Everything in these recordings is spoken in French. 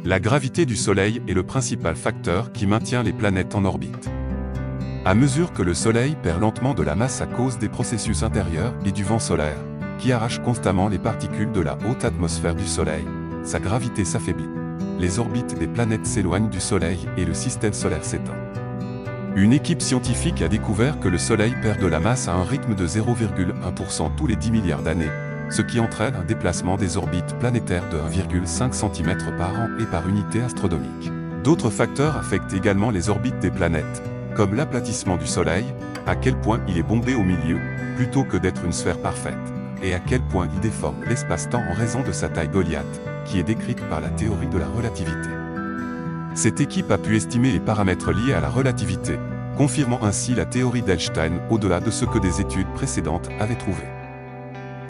La gravité du Soleil est le principal facteur qui maintient les planètes en orbite. À mesure que le Soleil perd lentement de la masse à cause des processus intérieurs et du vent solaire, qui arrache constamment les particules de la haute atmosphère du Soleil, sa gravité s'affaiblit. Les orbites des planètes s'éloignent du Soleil et le système solaire s'éteint. Une équipe scientifique a découvert que le Soleil perd de la masse à un rythme de 0,1% tous les 10 milliards d'années, ce qui entraîne un déplacement des orbites planétaires de 1,5 cm par an et par unité astronomique. D'autres facteurs affectent également les orbites des planètes, comme l'aplatissement du Soleil, à quel point il est bombé au milieu, plutôt que d'être une sphère parfaite, et à quel point il déforme l'espace-temps en raison de sa taille Goliath, qui est décrite par la théorie de la relativité. Cette équipe a pu estimer les paramètres liés à la relativité, confirmant ainsi la théorie d'Einstein au-delà de ce que des études précédentes avaient trouvé.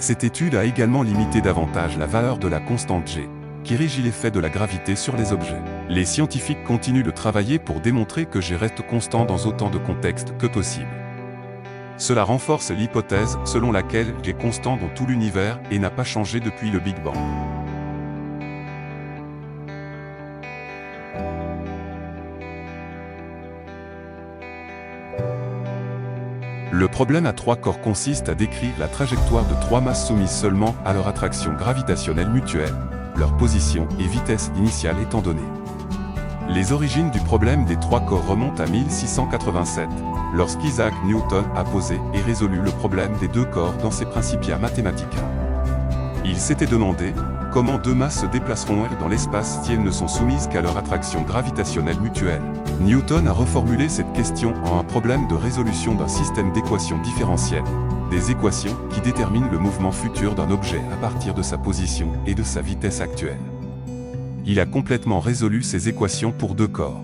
Cette étude a également limité davantage la valeur de la constante G, qui régit l'effet de la gravité sur les objets. Les scientifiques continuent de travailler pour démontrer que G reste constant dans autant de contextes que possible. Cela renforce l'hypothèse selon laquelle G est constant dans tout l'univers et n'a pas changé depuis le Big Bang. Le problème à trois corps consiste à décrire la trajectoire de trois masses soumises seulement à leur attraction gravitationnelle mutuelle, leur position et vitesse initiale étant données. Les origines du problème des trois corps remontent à 1687, lorsqu'Isaac Newton a posé et résolu le problème des deux corps dans ses Principia Mathematica. Il s'était demandé comment deux masses se déplaceront-elles dans l'espace si elles ne sont soumises qu'à leur attraction gravitationnelle mutuelle. Newton a reformulé cette question en un problème de résolution d'un système d'équations différentielles, des équations qui déterminent le mouvement futur d'un objet à partir de sa position et de sa vitesse actuelle. Il a complètement résolu ces équations pour deux corps.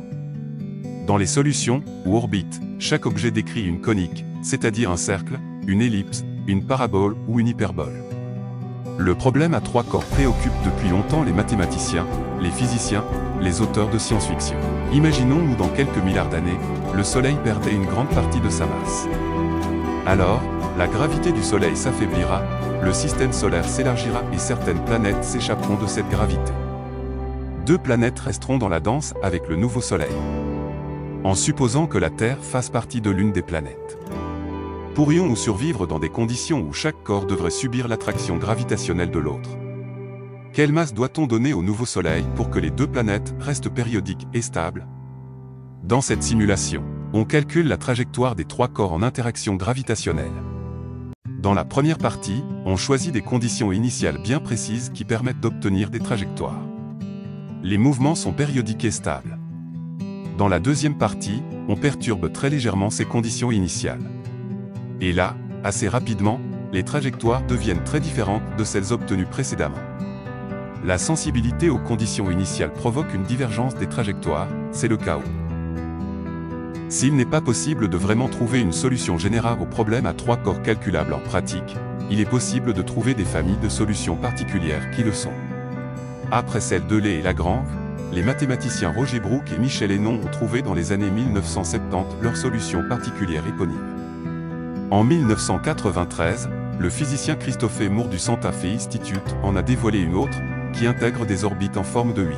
Dans les solutions, ou orbites, chaque objet décrit une conique, c'est-à-dire un cercle, une ellipse, une parabole ou une hyperbole. Le problème à trois corps préoccupe depuis longtemps les mathématiciens, les physiciens, les auteurs de science-fiction. Imaginons où dans quelques milliards d'années, le Soleil perdait une grande partie de sa masse. Alors, la gravité du Soleil s'affaiblira, le système solaire s'élargira et certaines planètes s'échapperont de cette gravité. Deux planètes resteront dans la danse avec le nouveau Soleil. En supposant que la Terre fasse partie de l'une des planètes. Pourrions-nous survivre dans des conditions où chaque corps devrait subir l'attraction gravitationnelle de l'autre? Quelle masse doit-on donner au nouveau Soleil pour que les deux planètes restent périodiques et stables? Dans cette simulation, on calcule la trajectoire des trois corps en interaction gravitationnelle. Dans la première partie, on choisit des conditions initiales bien précises qui permettent d'obtenir des trajectoires. Les mouvements sont périodiques et stables. Dans la deuxième partie, on perturbe très légèrement ces conditions initiales. Et là, assez rapidement, les trajectoires deviennent très différentes de celles obtenues précédemment. La sensibilité aux conditions initiales provoque une divergence des trajectoires, c'est le chaos. S'il n'est pas possible de vraiment trouver une solution générale au problème à trois corps calculable en pratique, il est possible de trouver des familles de solutions particulières qui le sont. Après celles d'Euler et Lagrange, les mathématiciens Roger Brooke et Michel Hénon ont trouvé dans les années 1970 leur solution particulière éponyme. En 1993, le physicien Christopher Moore du Santa Fe Institute en a dévoilé une autre, qui intègre des orbites en forme de 8.